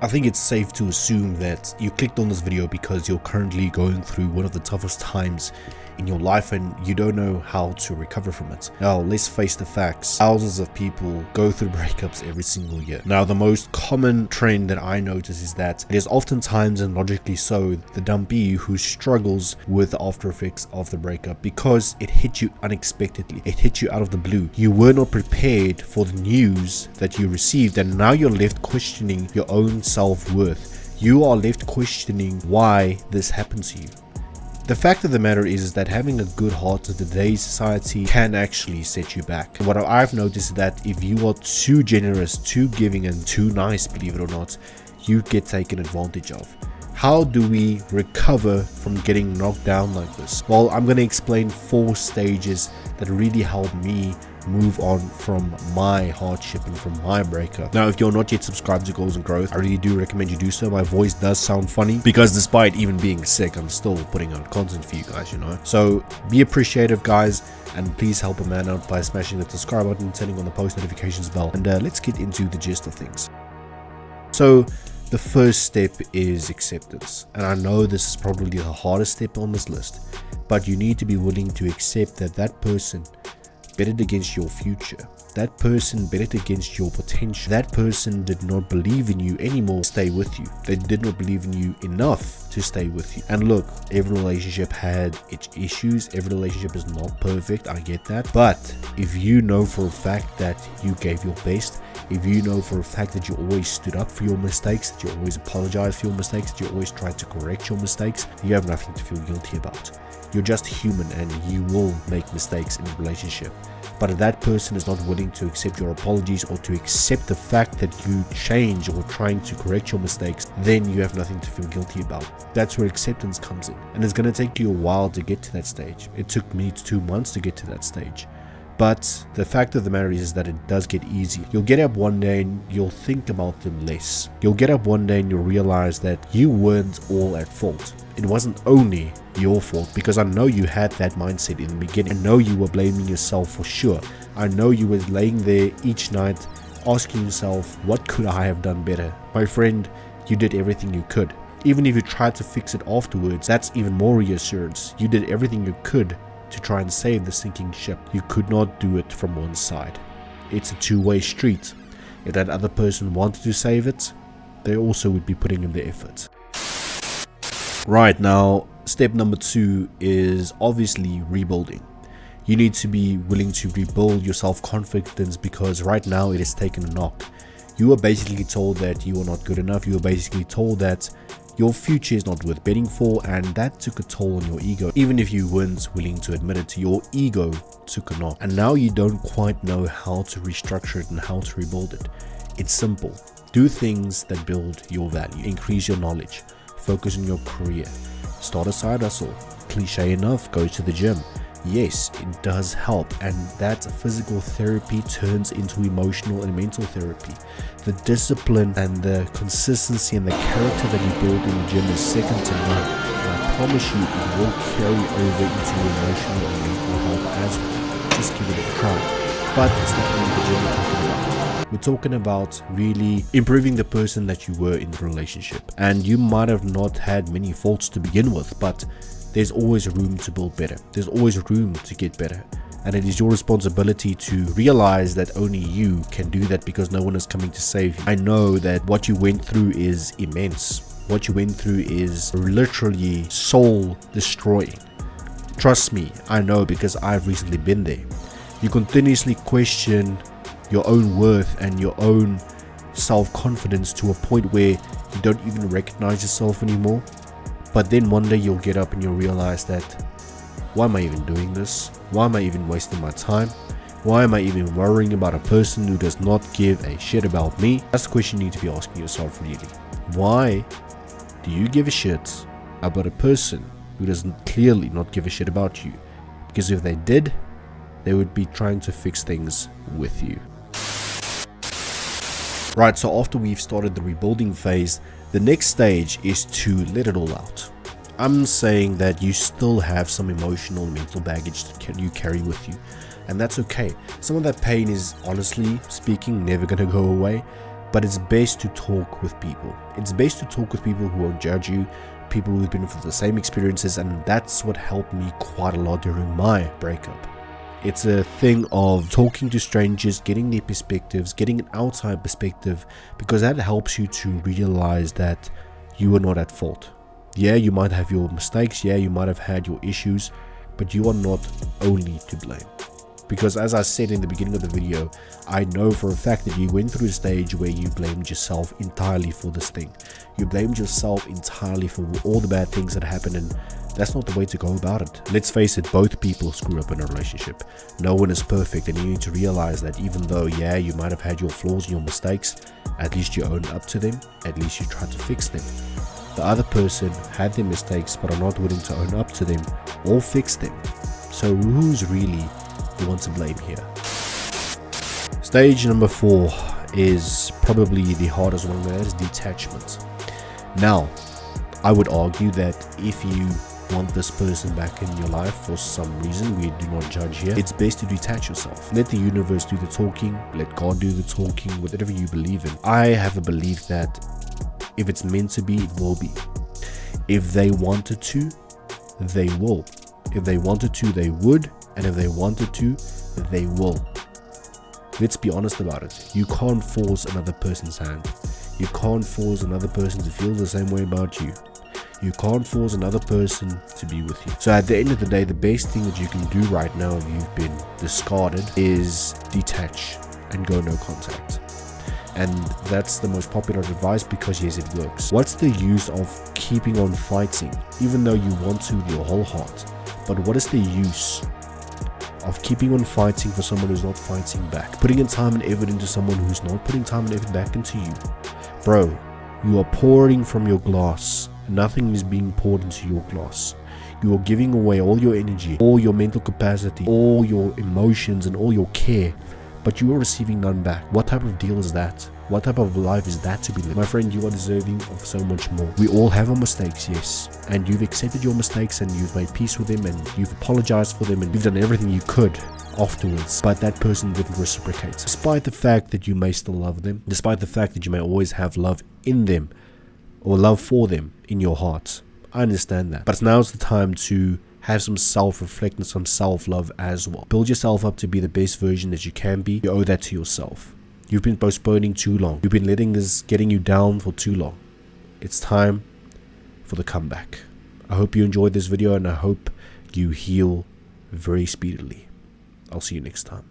I think it's safe to assume that you clicked on this video because you're currently going through one of the toughest times in your life and you don't know how to recover from it. Now, let's face the facts. Thousands of people go through breakups every single year. Now, the most common trend that I notice is that it is oftentimes, and logically so, the dumpee who struggles with the after effects of the breakup because it hit you unexpectedly. It hit you out of the blue. You were not prepared for the news that you received, and now you're left questioning your own self-worth. You are left questioning why this happened to you. The fact of the matter is that having a good heart in today's society can actually set you back. What I've noticed is that if you are too generous, too giving, and too nice, believe it or not, you get taken advantage of. How do we recover from getting knocked down like this? Well, I'm going to explain 4 stages that really help me move on from my hardship and from my breakup. Now, if you're not yet subscribed to Goals and Growth, I really do recommend you do so. My voice does sound funny because despite even being sick, I'm still putting out content for you guys, you know. So be appreciative, guys, and please help a man out by smashing the subscribe button, turning on the post notifications bell, and let's get into the gist of things. So the first step is acceptance, and I know this is probably the hardest step on this list, but you need to be willing to accept that that person betted against your future. That person betted against your potential. That person did not believe in you anymore to stay with you. They did not believe in you enough to stay with you. And look, every relationship had its issues. Every relationship is not perfect. I get that. But if you know for a fact that you gave your best, if you know for a fact that you always stood up for your mistakes, that you always apologized for your mistakes, that you always tried to correct your mistakes, you have nothing to feel guilty about. You're just human and you will make mistakes in a relationship. But if that person is not willing to accept your apologies or to accept the fact that you change or trying to correct your mistakes, then you have nothing to feel guilty about. That's where acceptance comes in. And it's going to take you a while to get to that stage. It took me 2 months to get to that stage. But the fact of the matter is that it does get easy. You'll get up one day and you'll think about them less. You'll get up one day and you'll realize that you weren't all at fault. It wasn't only your fault, because I know you had that mindset in the beginning. I know you were blaming yourself for sure. I know you were laying there each night asking yourself, what could I have done better? My friend, you did everything you could. Even if you tried to fix it afterwards, that's even more reassurance. You did everything you could to try and save the sinking ship. You could not do it from one side. It's a two-way street. If that other person wanted to save it, they also would be putting in the effort. Right, now, step number 2 is obviously rebuilding. You need to be willing to rebuild your self-confidence because right now it has taken a knock. You were basically told that you are not good enough. You were basically told that your future is not worth betting for, and that took a toll on your ego. Even if you weren't willing to admit it, your ego took a knock. And now you don't quite know how to restructure it and how to rebuild it. It's simple. Do things that build your value. Increase your knowledge. Focus on your career. Start a side hustle. Cliche enough, go to the gym. Yes, it does help, and that physical therapy turns into emotional and mental therapy. The discipline and the consistency and the character that you build in the gym is second to none. And I promise you it will carry over into your emotional and mental health as well. Just give it a try. But it's not only the gym we're talking about. We're talking about really improving the person that you were in the relationship. And you might have not had many faults to begin with, but there's always room to build better. There's always room to get better. And it is your responsibility to realize that only you can do that because no one is coming to save you. I know that what you went through is immense. What you went through is literally soul destroying. Trust me, I know because I've recently been there. You continuously question your own worth and your own self-confidence to a point where you don't even recognize yourself anymore. But then one day you'll get up and you'll realize that, why am I even doing this? Why am I even wasting my time? Why am I even worrying about a person who does not give a shit about me? That's the question you need to be asking yourself really. Why do you give a shit about a person who doesn't clearly not give a shit about you? Because if they did, they would be trying to fix things with you. Right, so after we've started the rebuilding phase, the next stage is to let it all out. I'm saying that you still have some emotional and mental baggage that you carry with you, and that's okay. Some of that pain is, honestly speaking, never going to go away, But it's best to talk with people. It's best to talk with people who won't judge you, people who've been through the same experiences, and that's what helped me quite a lot during my breakup. It's a thing of talking to strangers, getting their perspectives, getting an outside perspective, because that helps you to realize that you are not at fault. Yeah, you might have your mistakes, yeah, you might have had your issues, but you are not only to blame. Because as I said in the beginning of the video, I know for a fact that you went through a stage where you blamed yourself entirely for this thing. You blamed yourself entirely for all the bad things that happened, and that's not the way to go about it. Let's face it, both people screw up in a relationship. No one is perfect, and you need to realize that even though, yeah, you might have had your flaws and your mistakes, at least you own up to them, at least you try to fix them. The other person had their mistakes but are not willing to own up to them or fix them. So who's really the one to blame here? Stage number 4 is probably the hardest one, that is detachment. Now, I would argue that if you want this person back in your life for some reason, we do not judge here, it's best to detach yourself. Let the universe do the talking, let God do the talking, whatever you believe in. I have a belief that if it's meant to be, it will be. If they wanted to, they will. If they wanted to, they would. And if they wanted to, they will. Let's be honest about it. You can't force another person's hand. You can't force another person to feel the same way about you. You can't force another person to be with you. So at the end of the day, the best thing that you can do right now if you've been discarded is detach and go no contact. And that's the most popular advice because yes, it works. What's the use of keeping on fighting even though you want to with your whole heart? But what is the use of keeping on fighting for someone who's not fighting back? Putting in time and effort into someone who's not putting time and effort back into you. Bro, you are pouring from your glass. Nothing is being poured into your glass. You are giving away all your energy, all your mental capacity, all your emotions and all your care, but you are receiving none back. What type of deal is that? What type of life is that to be lived? My friend, you are deserving of so much more. We all have our mistakes, yes, and you've accepted your mistakes and you've made peace with them and you've apologized for them and you've done everything you could afterwards, but that person didn't reciprocate. Despite the fact that you may still love them, despite the fact that you may always have love in them or love for them in your heart, I understand that. But now's the time to have some self-reflect and some self-love as well. Build yourself up to be the best version that you can be. You owe that to yourself. You've been postponing too long. You've been letting this getting you down for too long. It's time for the comeback. I hope you enjoyed this video and I hope you heal very speedily. I'll see you next time.